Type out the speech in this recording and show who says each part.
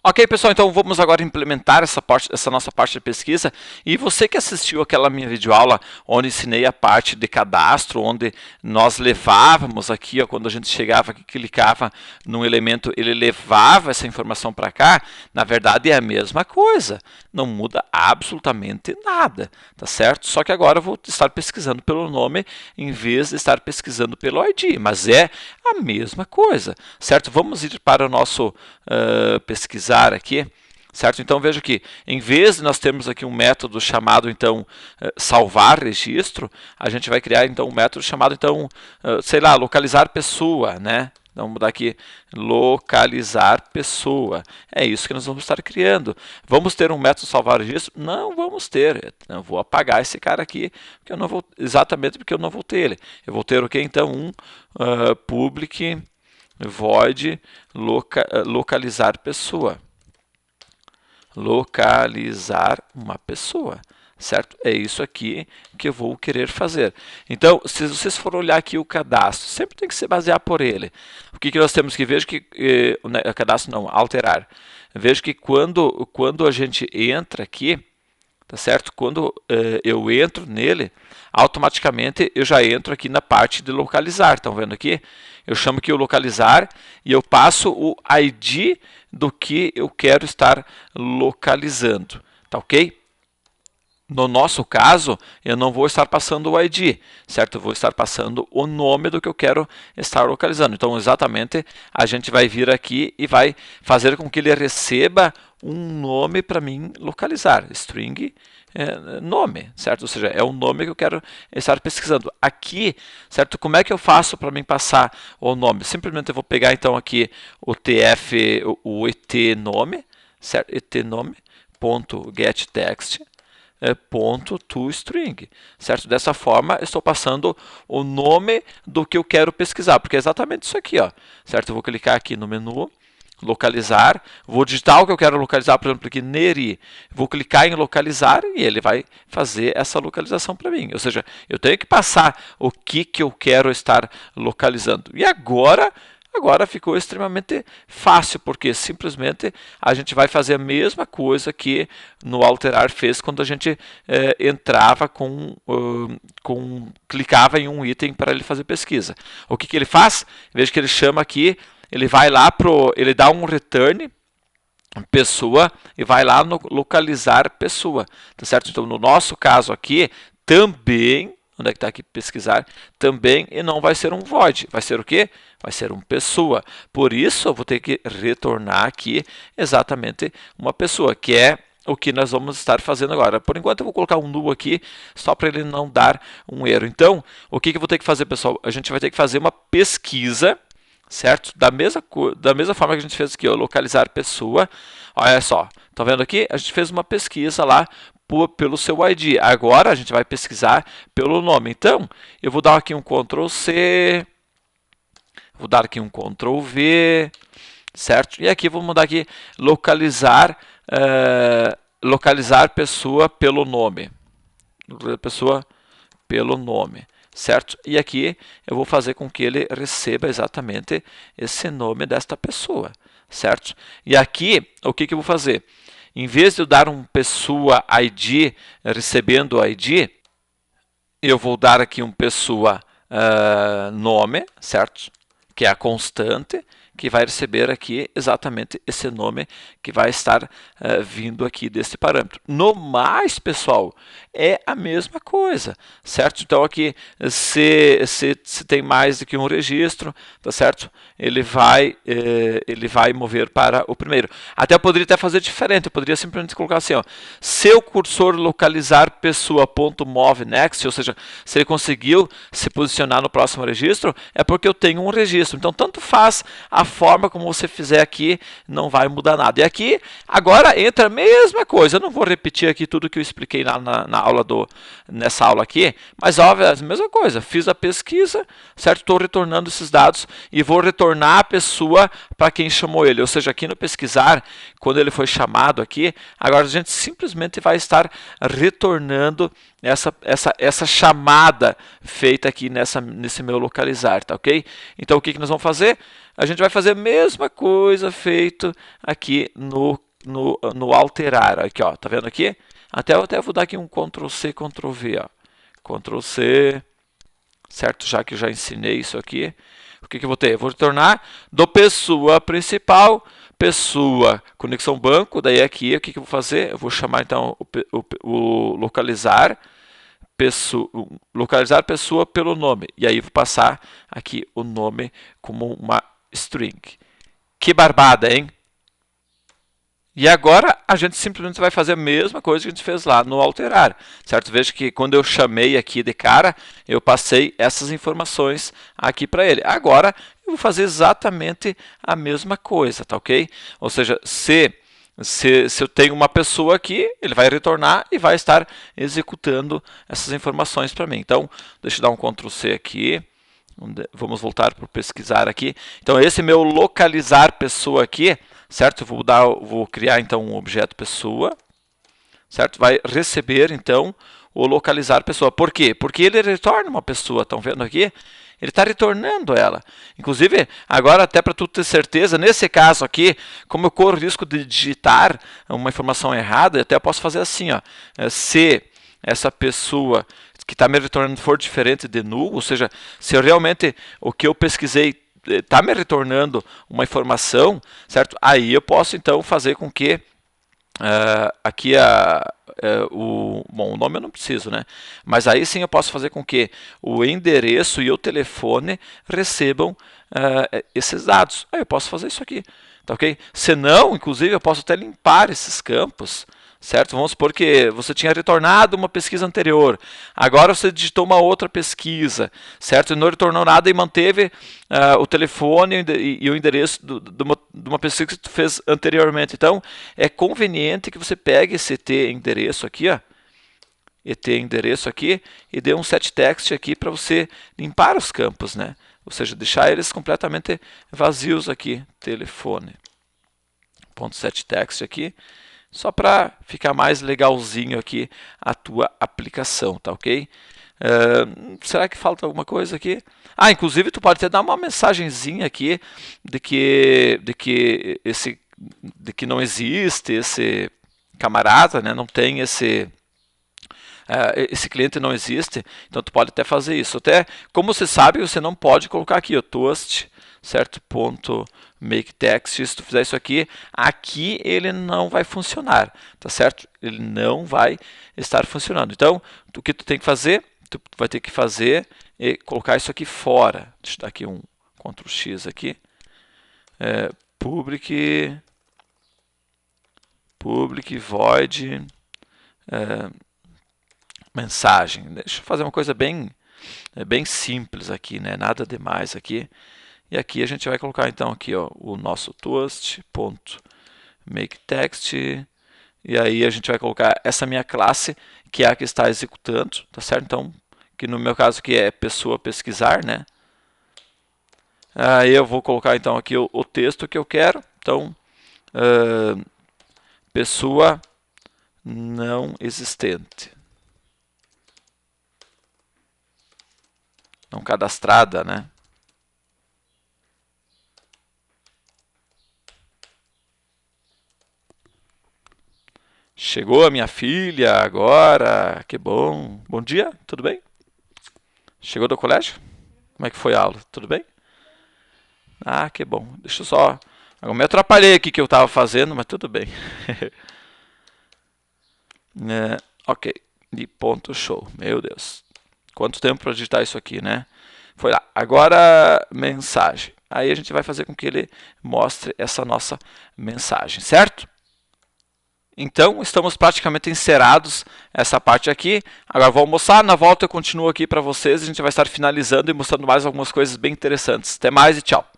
Speaker 1: Ok, pessoal, então vamos agora implementar essa nossa parte de pesquisa. E você que assistiu aquela minha videoaula onde ensinei a parte de cadastro, onde nós levávamos aqui, ó, quando a gente chegava aqui, clicava num elemento, ele levava essa informação para cá, na verdade é a mesma coisa, não muda absolutamente nada, tá certo? Só que agora eu vou estar pesquisando pelo nome em vez de estar pesquisando pelo ID, mas é a mesma coisa, certo? Vamos ir para o nosso pesquisar aqui, certo? Então veja que em vez de nós termos aqui um método chamado então salvar registro, a gente vai criar então um método chamado então, sei lá, localizar pessoa, né? Então, vamos mudar aqui, localizar pessoa. É isso que nós vamos estar criando. Vamos ter um método salvar registro? Não vamos ter. Eu vou apagar esse cara aqui, porque eu não vou, exatamente porque eu não vou ter ele. Eu vou ter o que então? Um public void localizar pessoa. Localizar uma pessoa, certo? É isso aqui que eu vou querer fazer. Então, se vocês forem olhar aqui o cadastro, sempre tem que se basear por ele. O que nós temos que ver? Veja que cadastro não, alterar. Veja que quando a gente entra aqui, tá certo? Quando eu entro nele, automaticamente eu já entro aqui na parte de localizar. Estão vendo aqui? Eu chamo aqui o localizar e eu passo o ID do que eu quero estar localizando. Tá ok? No nosso caso, eu não vou estar passando o ID, certo? Eu vou estar passando o nome do que eu quero estar localizando. Então, exatamente, a gente vai vir aqui e vai fazer com que ele receba um nome para mim localizar. String nome, certo? Ou seja, é o nome que eu quero estar pesquisando. Aqui, certo? Como é que eu faço para mim passar o nome? Simplesmente eu vou pegar então aqui o TF, o ET nome, certo? ET nome, ponto get text, ponto toString, certo? Dessa forma, eu estou passando o nome do que eu quero pesquisar, porque é exatamente isso aqui, ó, certo? Eu vou clicar aqui no menu, localizar, vou digitar o que eu quero localizar, por exemplo, aqui Neri, vou clicar em localizar e ele vai fazer essa localização para mim. Ou seja, eu tenho que passar o que eu quero estar localizando. E agora ficou extremamente fácil, porque simplesmente a gente vai fazer a mesma coisa que no alterar fez quando a gente entrava clicava em um item para ele fazer pesquisa. O que ele faz? Veja que ele chama aqui, ele vai lá ele dá um return pessoa e vai lá no localizar pessoa, tá certo? Então no nosso caso aqui também, onde é que está aqui pesquisar, também, e não vai ser um void, vai ser o quê? Vai ser uma pessoa. Por isso eu vou ter que retornar aqui exatamente uma pessoa, que é o que nós vamos estar fazendo agora. Por enquanto eu vou colocar um null aqui, só para ele não dar um erro. Então, o que eu vou ter que fazer, pessoal? A gente vai ter que fazer uma pesquisa, certo? Da mesma forma que a gente fez aqui, ó, localizar pessoa. Olha só, estão vendo aqui? A gente fez uma pesquisa lá pelo seu ID. Agora a gente vai pesquisar pelo nome. Então, eu vou dar aqui um Ctrl C, vou dar aqui um Ctrl V, certo? E aqui vou mudar aqui localizar localizar pessoa pelo nome. Pessoa pelo nome, certo? E aqui eu vou fazer com que ele receba exatamente esse nome desta pessoa, certo? E aqui, o que eu vou fazer? Em vez de eu dar um pessoa ID, recebendo o ID, eu vou dar aqui um pessoa nome, certo? Que é a constante, que vai receber aqui exatamente esse nome que vai estar vindo aqui desse parâmetro. No mais, pessoal, é a mesma coisa, certo? Então aqui, se tem mais do que um registro, tá certo? Ele vai mover para o primeiro. Até eu poderia até fazer diferente, eu poderia simplesmente colocar assim, ó, se o cursor localizar pessoa.move next, ou seja, se ele conseguiu se posicionar no próximo registro, é porque eu tenho um registro. Então, tanto faz a forma como você fizer aqui, não vai mudar nada. E aqui, agora entra a mesma coisa. Eu não vou repetir aqui tudo que eu expliquei nessa aula aqui, mas óbvio, é a mesma coisa. Fiz a pesquisa, certo? Estou retornando esses dados e vou retornar a pessoa para quem chamou ele. Ou seja, aqui no pesquisar, quando ele foi chamado aqui, agora a gente simplesmente vai estar retornando essa chamada feita aqui nesse meu localizar, tá ok? Então o que nós vamos fazer? A gente vai fazer a mesma coisa feito aqui no alterar. Aqui, ó, tá vendo aqui? Até vou dar aqui um Ctrl C, Ctrl V, ó. Ctrl C, certo? Já que eu já ensinei isso aqui. O que eu vou ter? Eu vou retornar do pessoa principal, pessoa conexão banco. Daí aqui, o que eu vou fazer? Eu vou chamar então o localizar pessoa pelo nome. E aí vou passar aqui o nome como uma string. Que barbada, hein? E agora a gente simplesmente vai fazer a mesma coisa que a gente fez lá no alterar, certo? Veja que quando eu chamei aqui de cara, eu passei essas informações aqui para ele. Agora eu vou fazer exatamente a mesma coisa, tá ok? Ou seja, se eu tenho uma pessoa aqui, ele vai retornar e vai estar executando essas informações para mim. Então, deixa eu dar um Ctrl C aqui. Vamos voltar para o pesquisar aqui. Então, esse meu localizar pessoa aqui, certo? Vou criar então um objeto pessoa, certo? Vai receber então o localizar pessoa. Por quê? Porque ele retorna uma pessoa. Estão vendo aqui? Ele está retornando ela. Inclusive, agora até para tu ter certeza, nesse caso aqui, como eu corro o risco de digitar uma informação errada, eu até posso fazer assim, ó. Se essa pessoa que está me retornando for diferente de null, ou seja, se eu realmente o que eu pesquisei está me retornando uma informação, certo? Aí eu posso então fazer com que aqui o nome eu não preciso, né? Mas aí sim eu posso fazer com que o endereço e o telefone recebam esses dados. Aí eu posso fazer isso aqui, tá ok? Se não, inclusive, eu posso até limpar esses campos, certo? Vamos supor que você tinha retornado uma pesquisa anterior, agora você digitou uma outra pesquisa, certo? E não retornou nada e manteve o telefone e o endereço de uma pesquisa que você fez anteriormente. Então, é conveniente que você pegue esse ET endereço aqui, ó, ET endereço aqui, e dê um set text aqui para você limpar os campos, né? Ou seja, deixar eles completamente vazios aqui, telefone. Ponto set text aqui, só para ficar mais legalzinho aqui a tua aplicação, tá ok? Será que falta alguma coisa aqui? Inclusive tu pode até dar uma mensagenzinha aqui de que não existe esse camarada, né? Não tem esse cliente não existe, então tu pode até fazer isso. Até, como você sabe, você não pode colocar aqui o toast, certo? Ponto make text. Se tu fizer isso aqui ele não vai funcionar, tá certo? Ele não vai estar funcionando. Então, o que tu tem que fazer? Tu vai ter que fazer e colocar isso aqui fora. Deixa eu dar aqui um Ctrl X aqui. Public void mensagem. Deixa eu fazer uma coisa bem simples aqui, né? Nada demais aqui. E aqui a gente vai colocar então aqui, ó, o nosso toast.makeText. E aí a gente vai colocar essa minha classe, que é a que está executando, tá certo? Então, que no meu caso aqui é pessoa pesquisar, né? Aí eu vou colocar então aqui o texto que eu quero. Então, pessoa não existente. Não cadastrada, né? Chegou a minha filha agora, que bom. Bom dia, tudo bem? Chegou do colégio? Como é que foi a aula? Tudo bem? Que bom. Deixa eu só... Eu me atrapalhei aqui que eu estava fazendo, mas tudo bem. Ok, de ponto show. Meu Deus. Quanto tempo para digitar isso aqui, né? Foi lá. Agora, mensagem. Aí a gente vai fazer com que ele mostre essa nossa mensagem, certo? Então, estamos praticamente encerrados essa parte aqui. Agora vou almoçar, na volta eu continuo aqui para vocês. A gente vai estar finalizando e mostrando mais algumas coisas bem interessantes. Até mais e tchau!